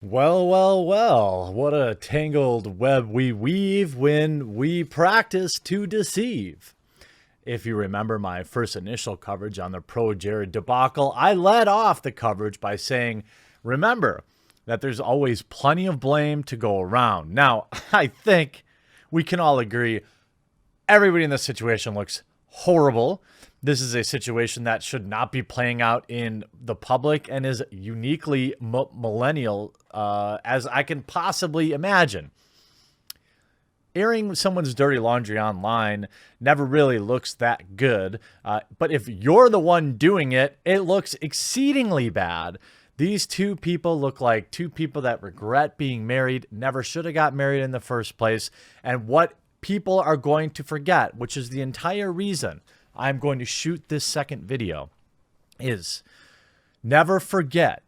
Well, well, well, what a tangled web we weave when we practice to deceive. If you remember my first initial coverage on the ProJared debacle, I led off the coverage by saying, remember that there's always plenty of blame to go around. Now, I think we can all agree everybody in this situation looks horrible. This is a situation that should not be playing out in the public and is uniquely millennial as I can possibly imagine. Airing someone's dirty laundry online never really looks that good. But if you're the one doing it, it looks exceedingly bad. These two people look like two people that regret being married, never should have got married in the first place. And what people are going to forget, which is the entire reason I'm going to shoot this second video, is never forget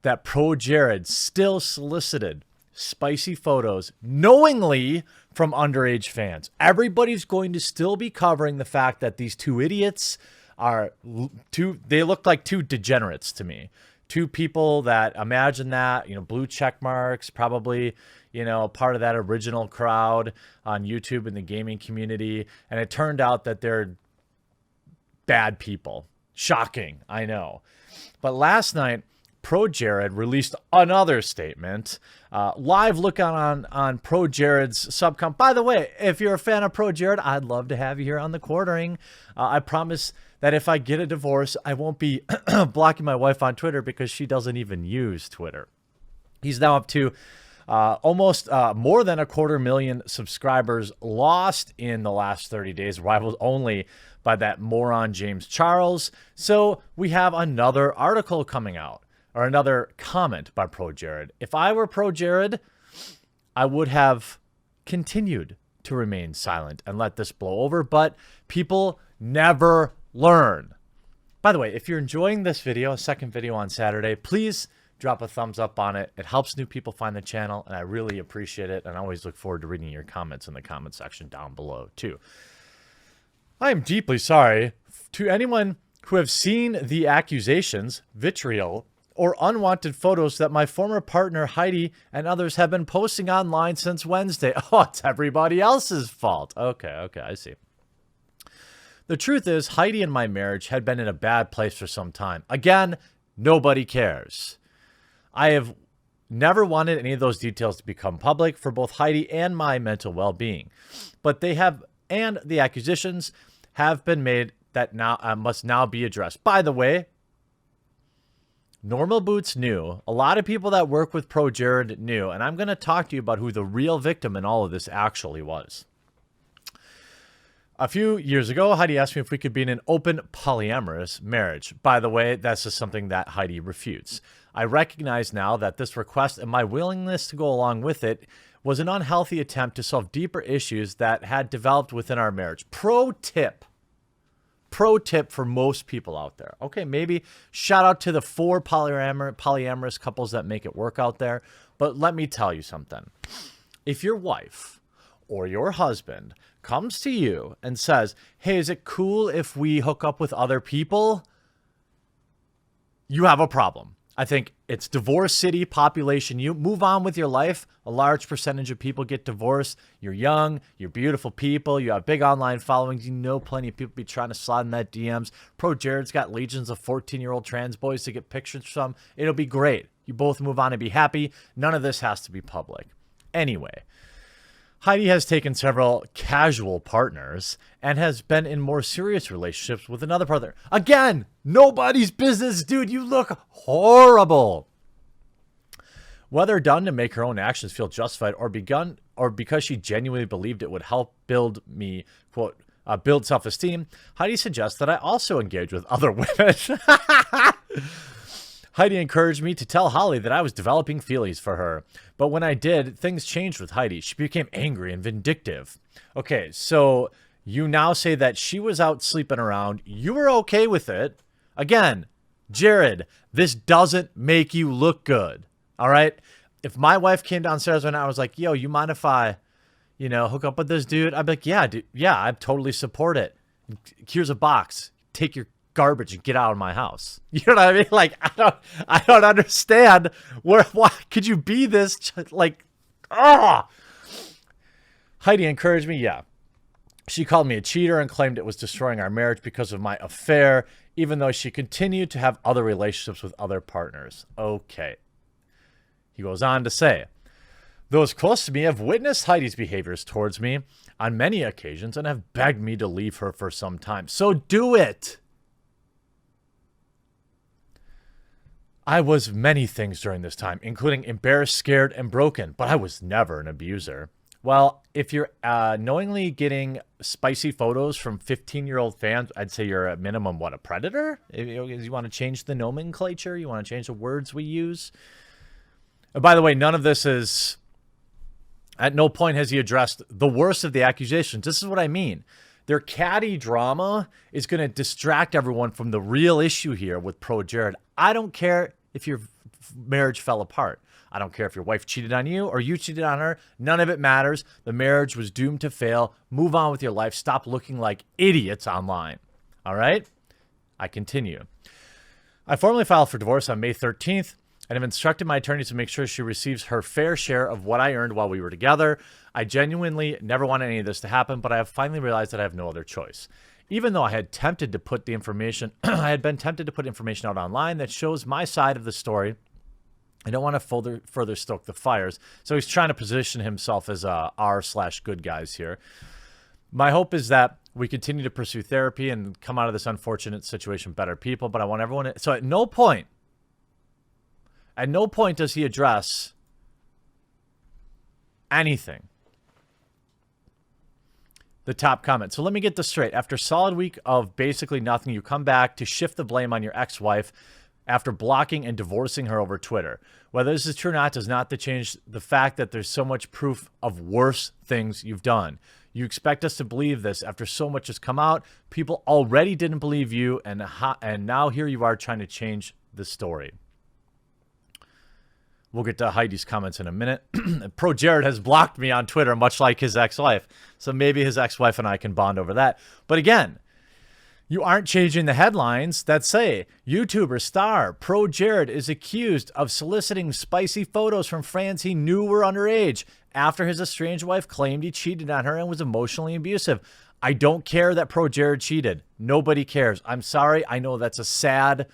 that ProJared still solicited spicy photos knowingly from underage fans. Everybody's going to still be covering the fact that these two idiots they look like two degenerates to me. Two people that imagine that, blue check marks, probably, part of that original crowd on YouTube in the gaming community. And it turned out that they're bad people. Shocking, I know. But last night, ProJared released another statement. Live look on ProJared's subcom. By the way, if you're a fan of ProJared, I'd love to have you here on the quartering. I promise that if I get a divorce, I won't be blocking my wife on Twitter because she doesn't even use Twitter. He's now up to almost more than 250,000 subscribers lost in the last 30 days, rivaled only by that moron James Charles. So we have another article coming out, or another comment by ProJared. If I were ProJared, I would have continued to remain silent and let this blow over, but people never learn. By the way, if you're enjoying this video, a second video on Saturday, please drop a thumbs up on it. It helps new people find the channel, and I really appreciate it, and I always look forward to reading your comments in the comment section down below, too. I am deeply sorry to anyone who have seen the accusations, vitriol, or unwanted photos that my former partner Heidi and others have been posting online since Wednesday. Oh, it's everybody else's fault. Okay, I see. The truth is, Heidi and my marriage had been in a bad place for some time. Again, nobody cares. I have never wanted any of those details to become public for both Heidi and my mental well-being. But they have, and the accusations have been made that now must now be addressed. By the way, Normal Boots knew. A lot of people that work with ProJared knew. And I'm going to talk to you about who the real victim in all of this actually was. A few years ago, Heidi asked me if we could be in an open polyamorous marriage. By the way, that's just something that Heidi refutes. I recognize now that this request and my willingness to go along with it was an unhealthy attempt to solve deeper issues that had developed within our marriage. Pro tip for most people out there. Okay, maybe shout out to the 4 polyamorous couples that make it work out there. But let me tell you something. If your wife or your husband comes to you and says, hey, is it cool if we hook up with other people? You have a problem. I think it's divorce city population. You move on with your life. A large percentage of people get divorced. You're young. You're beautiful people. You have big online followings. You know plenty of people be trying to slide in that DMs. ProJared's got legions of 14-year-old trans boys to get pictures from. It'll be great. You both move on and be happy. None of this has to be public. Anyway, Heidi has taken several casual partners and has been in more serious relationships with another partner. Again, nobody's business, dude. You look horrible. Whether done to make her own actions feel justified or because she genuinely believed it would help build me, quote, build self-esteem, Heidi suggests that I also engage with other women. Heidi encouraged me to tell Holly that I was developing feelings for her. But when I did, things changed with Heidi. She became angry and vindictive. Okay, so you now say that she was out sleeping around. You were okay with it. Again, Jared, this doesn't make you look good. All right? If my wife came downstairs and I was like, yo, you mind if I, hook up with this dude? I'd be like, yeah, dude, yeah, I totally support it. Here's a box. Take your garbage and get out of my house. You know what I mean? Like, I don't understand why could you be this like, Heidi encouraged me. Yeah. She called me a cheater and claimed it was destroying our marriage because of my affair, even though she continued to have other relationships with other partners. Okay. He goes on to say, those close to me have witnessed Heidi's behaviors towards me on many occasions and have begged me to leave her for some time. So do it. I was many things during this time, including embarrassed, scared, and broken, but I was never an abuser. Well, if you're knowingly getting spicy photos from 15-year-old fans, I'd say you're at minimum, what, a predator? If you want to change the nomenclature? You want to change the words we use? By the way, none of this is... At no point has he addressed the worst of the accusations. This is what I mean. Their catty drama is going to distract everyone from the real issue here with ProJared. I don't care if your marriage fell apart. I don't care if your wife cheated on you or you cheated on her. None of it matters. The marriage was doomed to fail. Move on with your life. Stop looking like idiots online. All right? I continue. I formally filed for divorce on May 13th and have instructed my attorney to make sure she receives her fair share of what I earned while we were together. I genuinely never wanted any of this to happen, but I have finally realized that I have no other choice. Even though I had tempted to put the information, I had been tempted to put information out online that shows my side of the story. I don't want to further stoke the fires. So he's trying to position himself as r/good guys here. My hope is that we continue to pursue therapy and come out of this unfortunate situation better people. But I want everyone to, so at no point does he address anything. The top comment. So let me get this straight. After a solid week of basically nothing, you come back to shift the blame on your ex-wife after blocking and divorcing her over Twitter. Whether this is true or not does not change the fact that there's so much proof of worse things you've done. You expect us to believe this after so much has come out. People already didn't believe you, and now here you are trying to change the story. We'll get to Heidi's comments in a minute. ProJared has blocked me on Twitter, much like his ex-wife. So maybe his ex-wife and I can bond over that. But again, you aren't changing the headlines that say, YouTuber star ProJared is accused of soliciting spicy photos from fans he knew were underage after his estranged wife claimed he cheated on her and was emotionally abusive. I don't care that ProJared cheated. Nobody cares. I'm sorry. I know that's a sad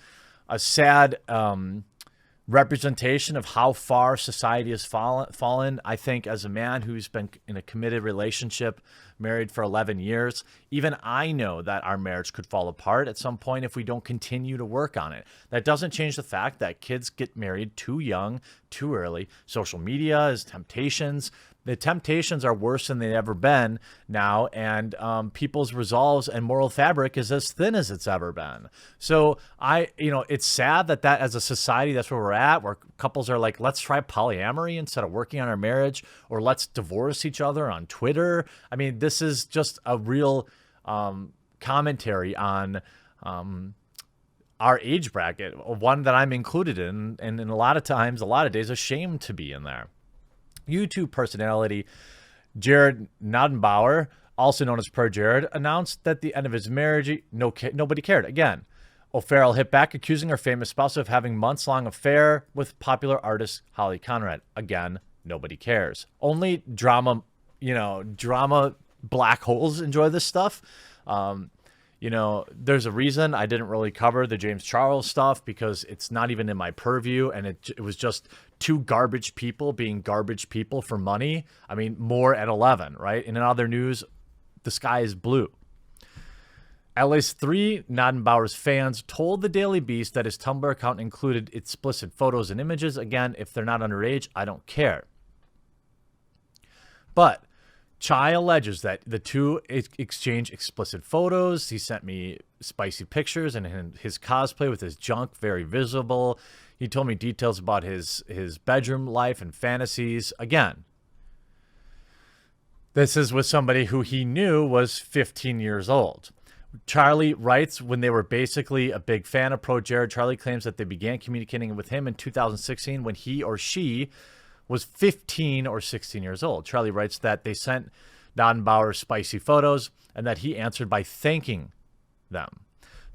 representation of how far society has fallen. I think as a man who's been in a committed relationship, married for 11 years, even I know that our marriage could fall apart at some point if we don't continue to work on it. That doesn't change the fact that kids get married too young, too early. Social media is temptations. The temptations are worse than they've ever been now, and people's resolves and moral fabric is as thin as it's ever been. So it's sad that as a society, that's where we're at, where couples are like, let's try polyamory instead of working on our marriage, or let's divorce each other on Twitter. I mean, this is just a real commentary on our age bracket, one that I'm included in, and in a lot of days, ashamed to be in there. YouTube personality Jared Nadenbauer, also known as ProJared, announced that at the end of his marriage, nobody cared. Again, O'Farrell hit back, accusing her famous spouse of having months-long affair with popular artist Holly Conrad. Again, nobody cares. Only drama black holes enjoy this stuff. There's a reason I didn't really cover the James Charles stuff because it's not even in my purview, and it was just two garbage people being garbage people for money. I mean, more at 11, right? And in other news, the sky is blue. At least 3 Nadenbauer's fans told the Daily Beast that his Tumblr account included explicit photos and images. Again, if they're not underage, I don't care. But Chai alleges that the two exchanged explicit photos. He sent me spicy pictures and his cosplay with his junk very visible. He told me details about his bedroom life and fantasies. Again, this is with somebody who he knew was 15 years old. Charlie writes, when they were basically a big fan of ProJared, Charlie claims that they began communicating with him in 2016 when he or she was 15 or 16 years old. Charlie writes that they sent Nadenbauer spicy photos and that he answered by thanking them.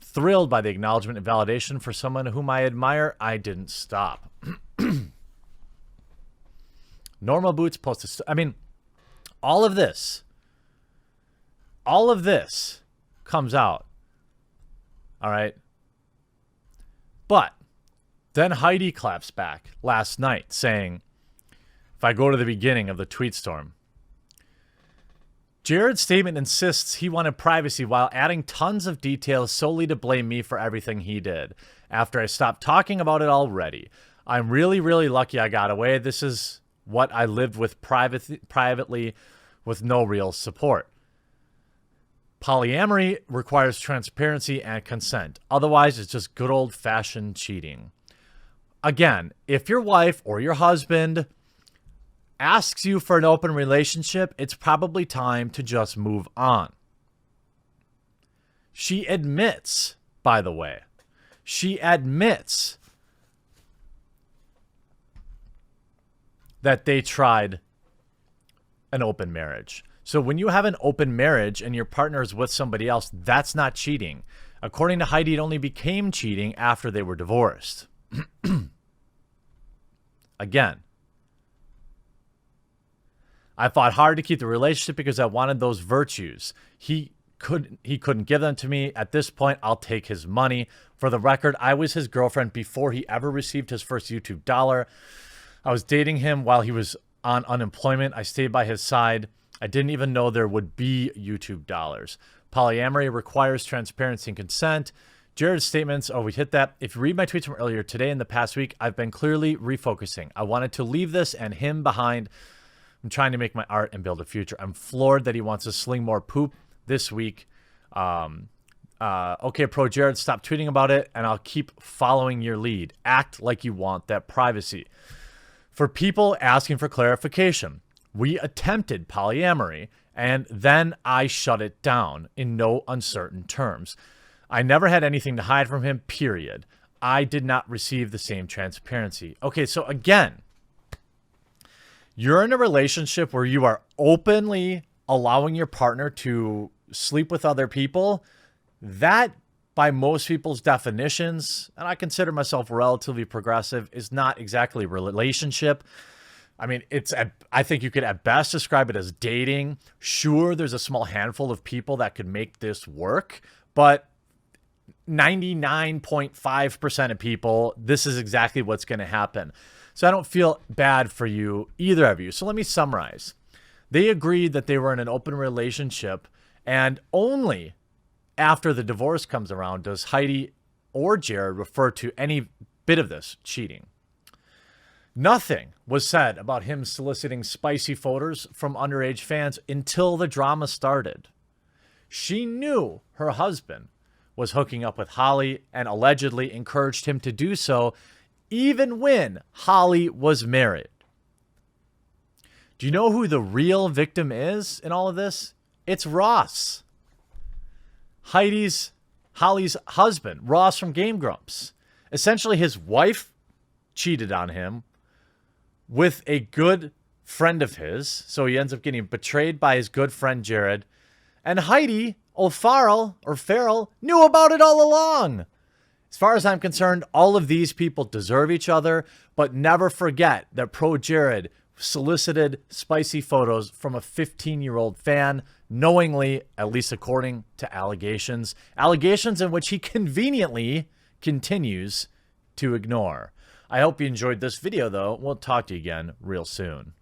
Thrilled by the acknowledgement and validation for someone whom I admire, I didn't stop. Normal Boots posted... I mean, all of this comes out. All right? But then Heidi claps back last night saying, if I go to the beginning of the tweet storm, Jared's statement insists he wanted privacy while adding tons of details solely to blame me for everything he did. After I stopped talking about it already. I'm really, really lucky I got away. This is what I lived with privately with no real support. Polyamory requires transparency and consent. Otherwise, it's just good old-fashioned cheating. Again, if your wife or your husband asks you for an open relationship, it's probably time to just move on. She admits, by the way, she admits that they tried an open marriage. So when you have an open marriage and your partner is with somebody else, that's not cheating. According to Heidi, it only became cheating after they were divorced. Again, I fought hard to keep the relationship because I wanted those virtues. He couldn't give them to me. At this point, I'll take his money. For the record, I was his girlfriend before he ever received his first YouTube dollar. I was dating him while he was on unemployment. I stayed by his side. I didn't even know there would be YouTube dollars. Polyamory requires transparency and consent. Jared's statements, oh, we hit that. If you read my tweets from earlier today and the past week, I've been clearly refocusing. I wanted to leave this and him behind. I'm trying to make my art and build a future. I'm floored that he wants to sling more poop this week. Okay, ProJared, stop tweeting about it, and I'll keep following your lead. Act like you want that privacy. For people asking for clarification, we attempted polyamory, and then I shut it down in no uncertain terms. I never had anything to hide from him, period. I did not receive the same transparency. Okay, so again, you're in a relationship where you are openly allowing your partner to sleep with other people. That, by most people's definitions, and I consider myself relatively progressive, is not exactly a relationship. I mean, I think you could at best describe it as dating. Sure, there's a small handful of people that could make this work, but 99.5% of people, this is exactly what's going to happen. So I don't feel bad for you, either of you. So let me summarize. They agreed that they were in an open relationship, and only after the divorce comes around does Heidi or Jared refer to any bit of this cheating. Nothing was said about him soliciting spicy photos from underage fans until the drama started. She knew her husband was hooking up with Holly and allegedly encouraged him to do so even when Holly was married. Do you know who the real victim is in all of this? It's Ross. Holly's husband, Ross from Game Grumps. Essentially, his wife cheated on him with a good friend of his. So he ends up getting betrayed by his good friend, Jared. And Heidi Farrell knew about it all along. As far as I'm concerned, all of these people deserve each other, but never forget that ProJared solicited spicy photos from a 15-year-old fan, knowingly, at least according to allegations in which he conveniently continues to ignore. I hope you enjoyed this video, though. We'll talk to you again real soon.